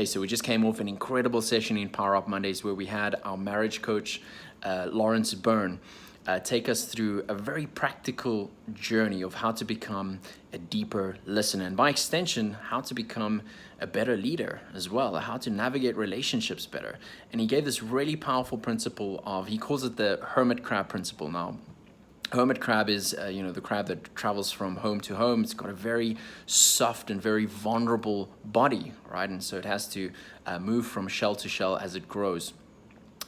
Hey, so we just came off an incredible session in Power Up Mondays where we had our marriage coach, Laurence Burn, take us through a very practical journey of how to become a deeper listener, and by extension, how to become a better leader as well, how to navigate relationships better. And he gave this really powerful principle of, he calls it the Hermit Crab principle. Now, Hermit crab is, the crab that travels from home to home. It's got a very soft and very vulnerable body, right? And so it has to move from shell to shell as it grows.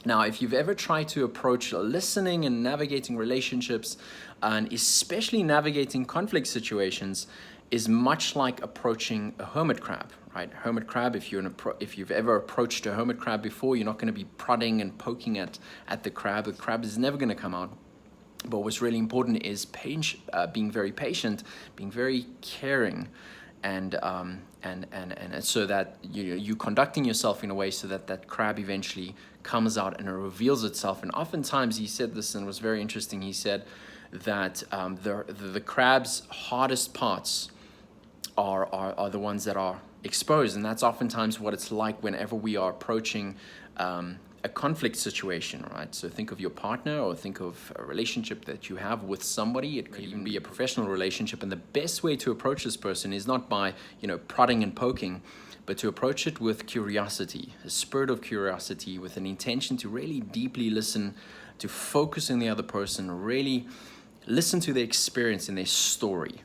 Now, if you've ever tried to approach listening and navigating relationships, and especially navigating conflict situations, is much like approaching a hermit crab, right? Hermit crab, if you've ever approached a hermit crab before, you're not going to be prodding and poking at the crab. The crab is never going to come out. But what's really important is being very patient, being very caring, and so that you conducting yourself in a way so that that crab eventually comes out and it reveals itself. And oftentimes, he said this, and it was very interesting. He said that the crab's hardest parts are the ones that are exposed, and that's oftentimes what it's like whenever we are approaching a conflict situation, right? So think of your partner, or think of a relationship that you have with somebody. It could even be a professional relationship, and the best way to approach this person is not by prodding and poking, but to approach it with curiosity, a spirit of curiosity, with an intention to really deeply listen, to focus on the other person, really listen to their experience and their story,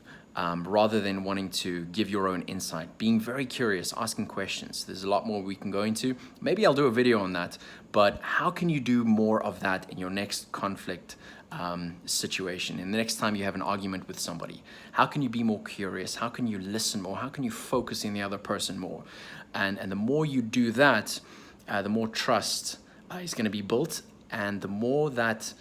rather than wanting to give your own insight. Being very curious, asking questions. There's a lot more we can go into. Maybe I'll do a video on that, but how can you do more of that in your next conflict situation? And the next time you have an argument with somebody, how can you be more curious? How can you listen more? How can you focus on the other person more? And the more you do that, the more trust is going to be built, and the more that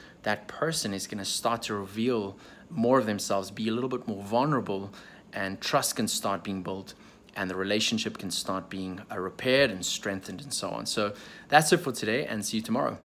person is going to start to reveal more of themselves, be a little bit more vulnerable, and trust can start being built, and the relationship can start being repaired and strengthened and so on. So that's it for today, and see you tomorrow.